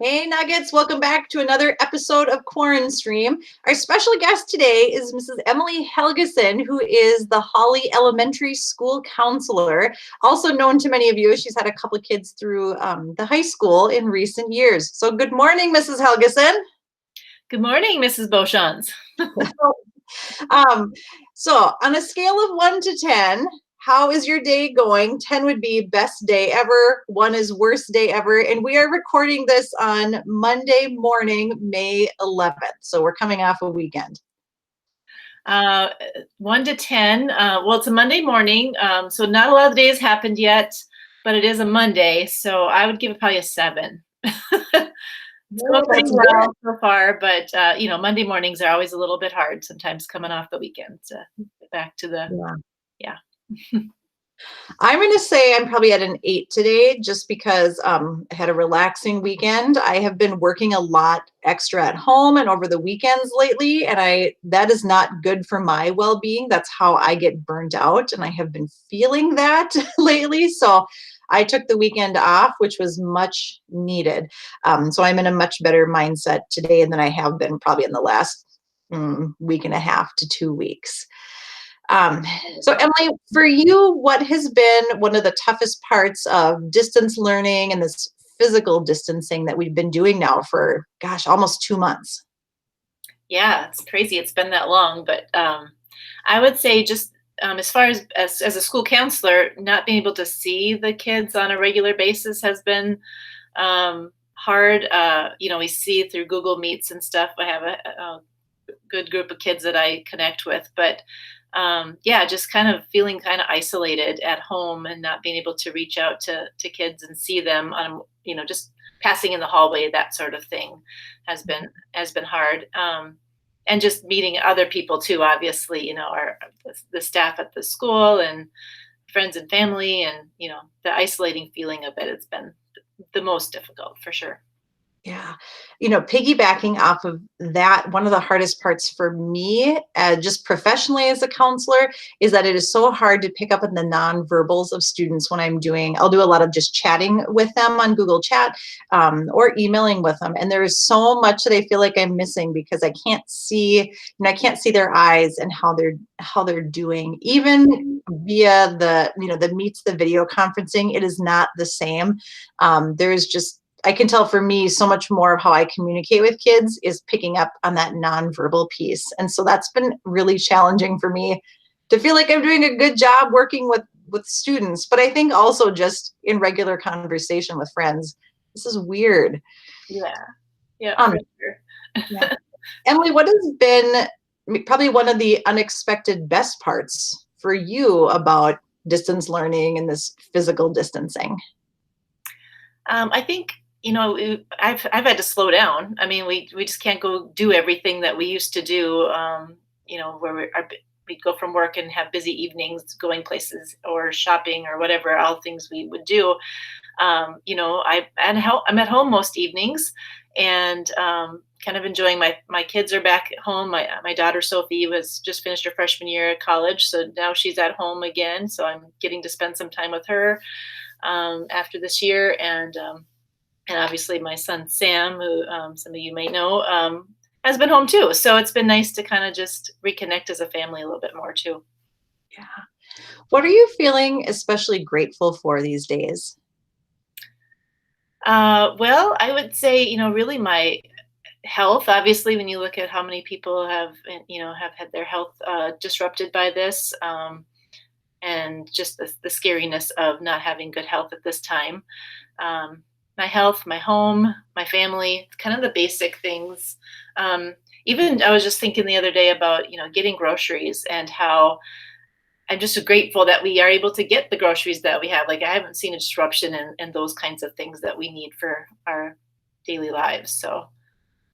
Hey Nuggets, welcome back to another episode of QuaranStream. Our special guest today is Mrs. Emily Helgeson, who is the Hawley Elementary School Counselor, also known to many of you. She's had a couple of kids through the high school in recent years. So good morning, Mrs. Helgeson. Good morning, Mrs. Boeshans. So on a scale of 1 to 10, how is your day going? 10 would be best day ever. 1 is worst day ever. And we are recording this on Monday morning, May 11th. So we're coming off a weekend. 1 to 10. Well, it's a Monday morning, so not a lot of days happened yet, but it is a Monday, so I would give it probably a 7. It's going pretty well so far, but Monday mornings are always a little bit hard sometimes coming off the weekend to get back to the, yeah. I'm going to say I'm probably at an 8 today just because I had a relaxing weekend. I have been working a lot extra at home and over the weekends lately, and that is not good for my well-being. That's how I get burnt out, and I have been feeling that lately. So I took the weekend off, which was much needed. So I'm in a much better mindset today than I have been probably in the last week and a half to 2 weeks. So Emily, for you, what has been one of the toughest parts of distance learning and this physical distancing that we've been doing now for, gosh, almost 2 months? Yeah, it's crazy. It's been that long, but I would say just as far as a school counselor, not being able to see the kids on a regular basis has been hard. We see through Google Meets and stuff. I have a good group of kids that I connect with, but just kind of feeling kind of isolated at home and not being able to reach out to kids and see them on, just passing in the hallway, that sort of thing has been hard. And just meeting other people too, obviously, the staff at the school and friends and family, and, the isolating feeling of it, it's been the most difficult for sure. Yeah. Piggybacking off of that, one of the hardest parts for me, just professionally as a counselor, is that it is so hard to pick up on the nonverbals of students when I'll do a lot of just chatting with them on Google Chat or emailing with them. And there is so much that I feel like I'm missing because I can't see their eyes and how they're doing. Even via the Meets, the video conferencing, it is not the same. I can tell for me so much more of how I communicate with kids is picking up on that nonverbal piece. And so that's been really challenging for me to feel like I'm doing a good job working with students. But I think also just in regular conversation with friends, this is weird. Yeah. For sure. Yeah. Emily, what has been probably one of the unexpected best parts for you about distance learning and this physical distancing? I think, I've had to slow down. I mean, we just can't go do everything that we used to do. Where we'd go from work and have busy evenings, going places or shopping or whatever, all things we would do. I'm at home most evenings, and kind of enjoying my kids are back at home. My daughter Sophie was just finished her freshman year at college, so now she's at home again. So I'm getting to spend some time with her after this year, and obviously my son Sam, who some of you may know, has been home too. So it's been nice to kind of just reconnect as a family a little bit more too. Yeah. What are you feeling especially grateful for these days? Well, I would say, really my health. Obviously, when you look at how many people have had their health disrupted by this, and just the scariness of not having good health at this time. My health, my home, my family, kind of the basic things. Even I was just thinking the other day about, getting groceries and how I'm just grateful that we are able to get the groceries that we have. Like, I haven't seen a disruption in those kinds of things that we need for our daily lives. So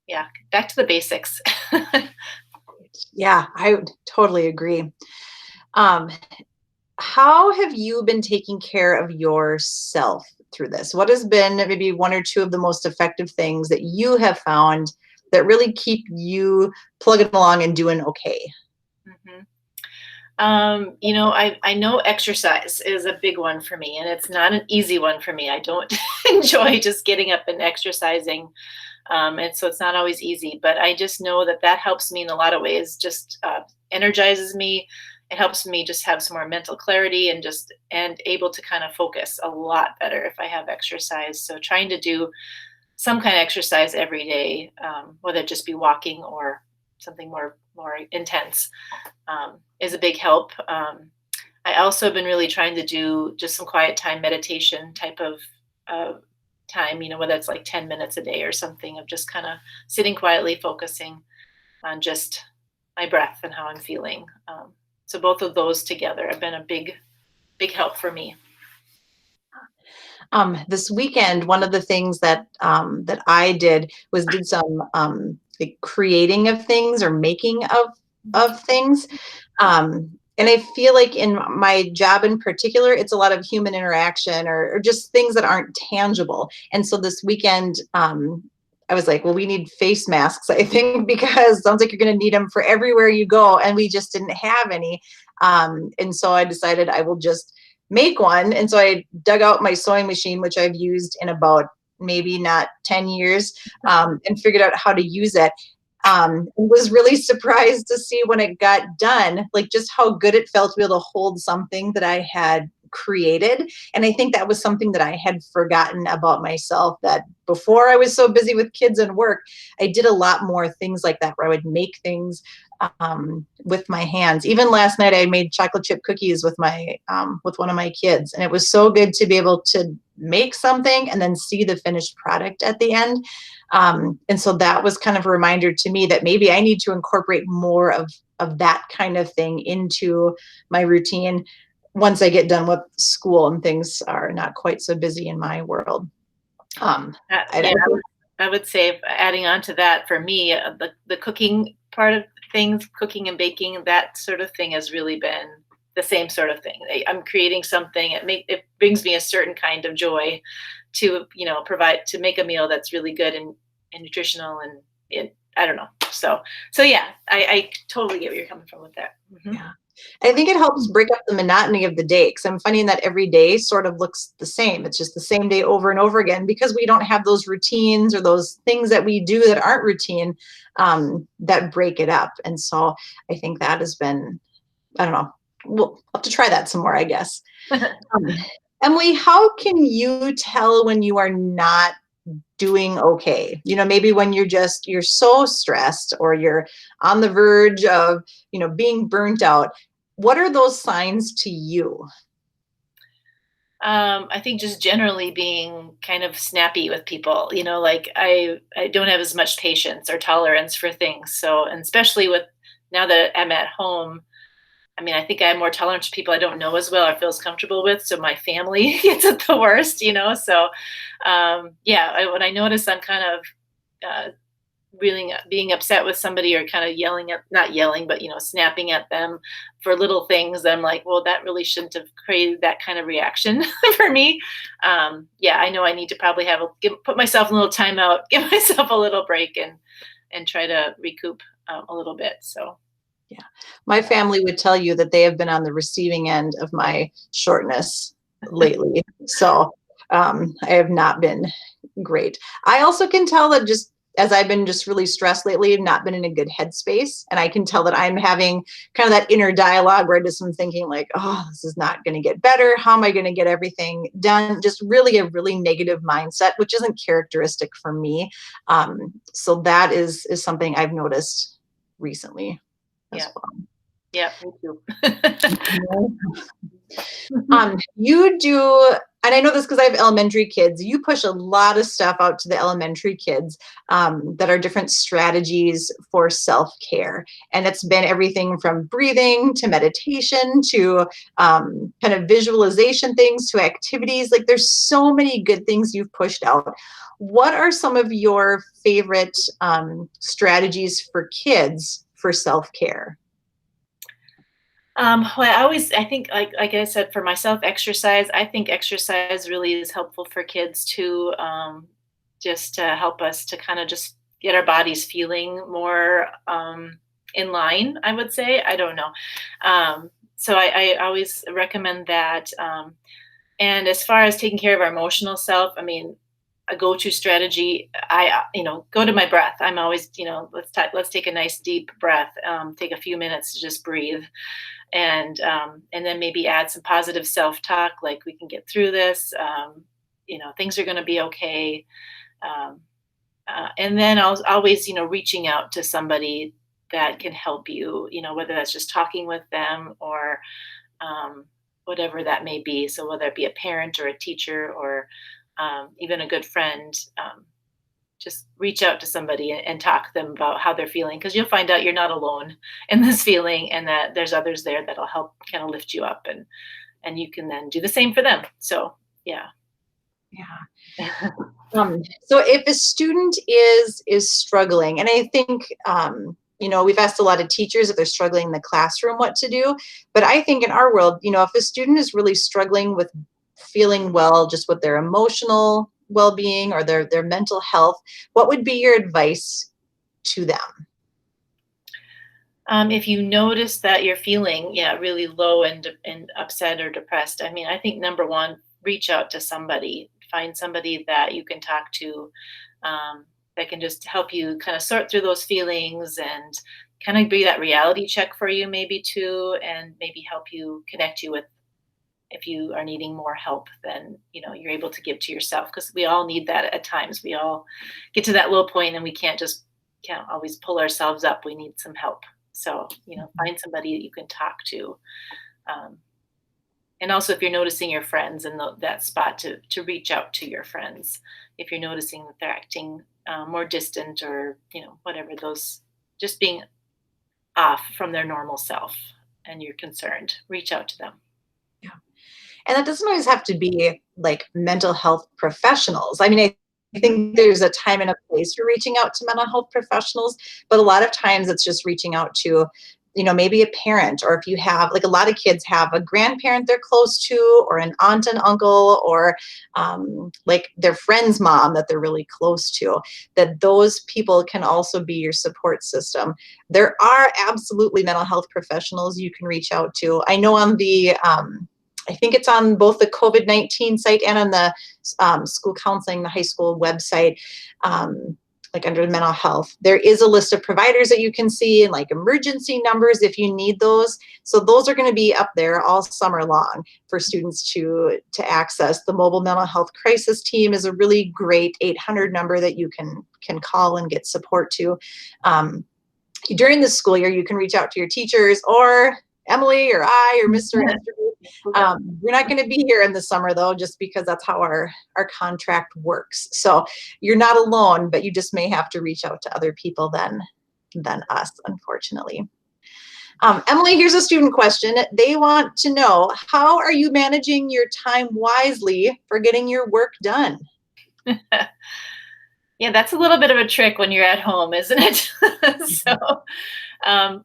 yeah, back to the basics. Yeah, I would totally agree. How have you been taking care of yourself through this? What has been maybe 1 or 2 of the most effective things that you have found that really keep you plugging along and doing okay? Mm-hmm. I know exercise is a big one for me, and it's not an easy one for me. I don't enjoy just getting up and exercising. And so it's not always easy, but I just know that that helps me in a lot of ways, just energizes me. It helps me just have some more mental clarity and able to kind of focus a lot better if I have exercise. So trying to do some kind of exercise every day, whether it just be walking or something more intense, is a big help. I also have been really trying to do just some quiet time meditation type of time, whether it's like 10 minutes a day or something, of just kind of sitting quietly, focusing on just my breath and how I'm feeling. So both of those together have been a big help for me. This weekend, one of the things that I did some like creating of things or making of things. And I feel like in my job in particular, it's a lot of human interaction or just things that aren't tangible. And so this weekend, I was like, well, we need face masks, I think, because it sounds like you're going to need them for everywhere you go. And we just didn't have any. And so I decided I will just make one. And so I dug out my sewing machine, which I've used in about maybe not 10 years, and figured out how to use it. Was really surprised to see when it got done, like just how good it felt to be able to hold something that I had created. And I think that was something that I had forgotten about myself, that before I was so busy with kids and work, I did a lot more things like that where I would make things with my hands. Even last night, I made chocolate chip cookies with with one of my kids, and it was so good to be able to make something and then see the finished product at the end. And so that was kind of a reminder to me that maybe I need to incorporate more of that kind of thing into my routine once I get done with school and things are not quite so busy in my world. Yeah, I would say, adding on to that, for me, the cooking part of things, cooking and baking, that sort of thing has really been the same sort of thing. I'm creating something. It brings me a certain kind of joy to provide, to make a meal that's really good and nutritional, and I don't know. So yeah, I totally get where you're coming from with that. Mm-hmm. Yeah. I think it helps break up the monotony of the day, because I'm finding that every day sort of looks the same. It's just the same day over and over again because we don't have those routines or those things that we do that aren't routine, that break it up. And so I think that has been, I don't know, we'll have to try that some more, I guess. Emily, how can you tell when you are not doing okay? Maybe when you're so stressed or you're on the verge of, being burnt out. What are those signs to you? I think just generally being kind of snappy with people, like I don't have as much patience or tolerance for things. So, and especially with now that I'm at home, I mean, I think I have more tolerance to people I don't know as well or feel as comfortable with. So my family gets it the worst, So, when I notice I'm kind of really being upset with somebody or kind of not yelling, but, snapping at them for little things, I'm like, well, that really shouldn't have created that kind of reaction for me. I know I need to probably put myself in a little timeout, give myself a little break and try to recoup a little bit. So. Yeah. My family would tell you that they have been on the receiving end of my shortness lately. So I have not been great. I also can tell that just as I've been just really stressed lately, I've not been in a good headspace. And I can tell that I'm having kind of that inner dialogue where I just am thinking like, oh, this is not going to get better. How am I going to get everything done? Just really a really negative mindset, which isn't characteristic for me. So that is something I've noticed recently. Yeah. Well. Yeah, me too. You do, and I know this because I have elementary kids, you push a lot of stuff out to the elementary kids that are different strategies for self-care. And it's been everything from breathing to meditation to kind of visualization things to activities. Like there's so many good things you've pushed out. What are some of your favorite strategies for kids for self-care? I think, like I said, for myself, exercise. I think exercise really is helpful for kids to just to help us to kind of just get our bodies feeling more in line. I would say. I don't know. So I always recommend that. And as far as taking care of our emotional self, I mean, a go-to strategy, go to my breath. I'm always, let's take a nice deep breath. Take a few minutes to just breathe, and then maybe add some positive self-talk, like we can get through this. Things are going to be okay. Um, and then always, reaching out to somebody that can help you. Whether that's just talking with them or um, whatever that may be. So whether it be a parent or a teacher or even a good friend, just reach out to somebody and talk to them about how they're feeling, because you'll find out you're not alone in this feeling, and that there's others there that'll help kind of lift you up, and you can then do the same for them. So yeah. Yeah. So if a student is struggling, and I think we've asked a lot of teachers if they're struggling in the classroom what to do, but I think in our world, if a student is really struggling with feeling well, just with their emotional well-being or their mental health, what would be your advice to them? If you notice that you're feeling, really low and upset or depressed, I mean, I think number one, reach out to somebody, find somebody that you can talk to, that can just help you kind of sort through those feelings and kind of be that reality check for you, maybe too, and maybe help you connect you with, if you are needing more help than you're able to give to yourself, because we all need that at times. We all get to that low point and we can't always pull ourselves up. We need some help. So, find somebody that you can talk to. And also, if you're noticing your friends in that spot, to reach out to your friends. If you're noticing that they're acting more distant, or, whatever, those, just being off from their normal self, and you're concerned, reach out to them. And that doesn't always have to be like mental health professionals. I mean, I think there's a time and a place for reaching out to mental health professionals, but a lot of times it's just reaching out to, maybe a parent, or if you have, like, a lot of kids have a grandparent they're close to, or an aunt and uncle, or like their friend's mom that they're really close to, that those people can also be your support system. There are absolutely mental health professionals you can reach out to. I know on the I think it's on both the COVID-19 site and on the school counseling, the high school website, like under mental health. There is a list of providers that you can see, and like emergency numbers if you need those. So those are going to be up there all summer long for students to access. The mobile mental health crisis team is a really great 800 number that you can call and get support to. During the school year, you can reach out to your teachers, or Emily or I or Mr. We're not going to be here in the summer, though, just because that's how our contract works. So you're not alone, but you just may have to reach out to other people than us, unfortunately. Emily, here's a student question. They want to know, how are you managing your time wisely for getting your work done? Yeah, that's a little bit of a trick when you're at home, isn't it? So,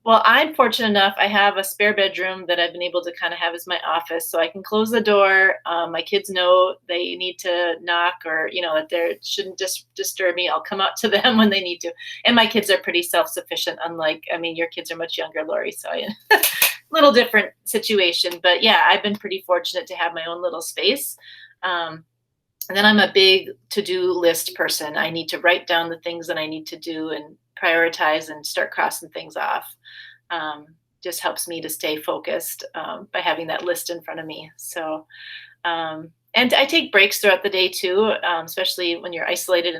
well, I'm fortunate enough. I have a spare bedroom that I've been able to kind of have as my office, so I can close the door. My kids know they need to knock, or that they shouldn't just disturb me. I'll come out to them when they need to. And my kids are pretty self-sufficient. Unlike, I mean, your kids are much younger, Lori, so little different situation. But yeah, I've been pretty fortunate to have my own little space. And then I'm a big to-do list person. I need to write down the things that I need to do and prioritize and start crossing things off. Just helps me to stay focused by having that list in front of me. So, and I take breaks throughout the day too, especially when you're isolated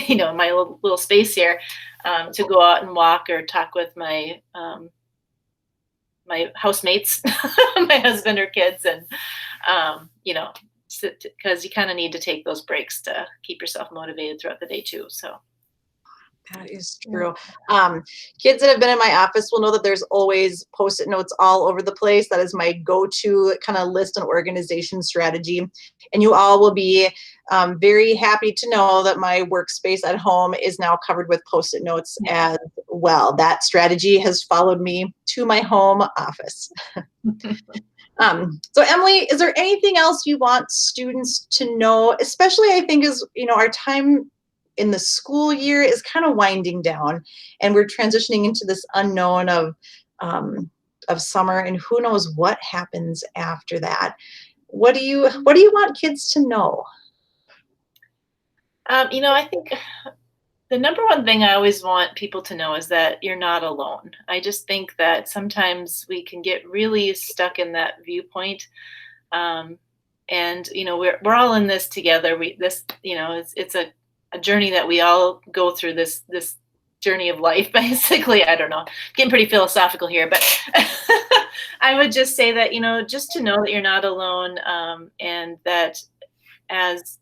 in my little space here, to go out and walk or talk with my my housemates, my husband or kids, and because you kind of need to take those breaks to keep yourself motivated throughout the day too. So that is true. Kids that have been in my office will know that there's always Post-it notes all over the place. That is my go-to kind of list and organization strategy. And you all will be very happy to know that my workspace at home is now covered with Post-it notes as well. That strategy has followed me to my home office. So Emily, is there anything else you want students to know, especially I think is, our time in the school year is kind of winding down, and we're transitioning into this unknown of of summer, and who knows what happens after that. What do you want kids to know? I think the number one thing I always want people to know is that you're not alone. I just think that sometimes we can get really stuck in that viewpoint. Um, and we're all in this together. It's a journey that we all go through, this journey of life, basically. I don't know, getting pretty philosophical here, but I would just say that, just to know that you're not alone, and that as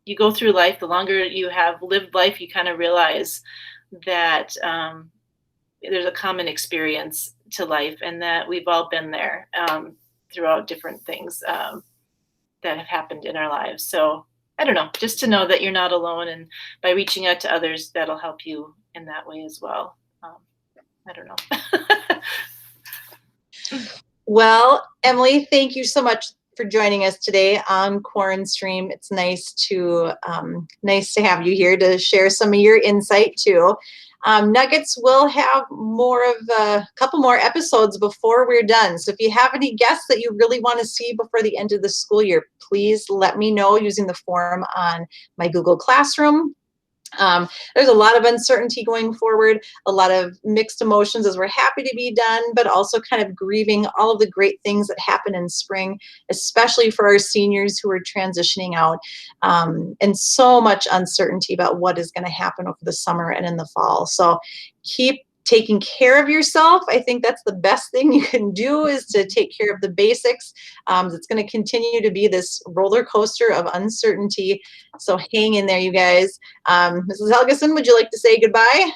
you go through life, the longer you have lived life, you kind of realize that there's a common experience to life, and that we've all been there, throughout different things that have happened in our lives. So I don't know, just to know that you're not alone, and by reaching out to others, that'll help you in that way as well. I don't know. Well, Emily, thank you so much for joining us today on QuaranStream. It's nice to have you here to share some of your insight too. Nuggets will have more of a couple more episodes before we're done. So if you have any guests that you really want to see before the end of the school year, please let me know using the form on my Google Classroom. There's a lot of uncertainty going forward, a lot of mixed emotions as we're happy to be done, but also kind of grieving all of the great things that happen in spring, especially for our seniors who are transitioning out, and so much uncertainty about what is going to happen over the summer and in the fall. So keep taking care of yourself. I think that's the best thing you can do, is to take care of the basics. It's going to continue to be this roller coaster of uncertainty. So hang in there, you guys. Mrs. Helgeson, would you like to say goodbye?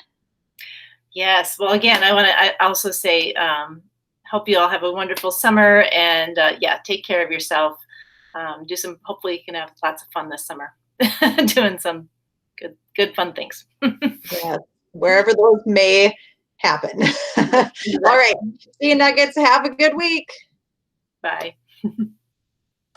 Yes. Well, again, I also say, hope you all have a wonderful summer, and take care of yourself. Hopefully you can have lots of fun this summer, doing some good fun things. Yeah, wherever those may happen. All right. See you, Nuggets. Have a good week. Bye.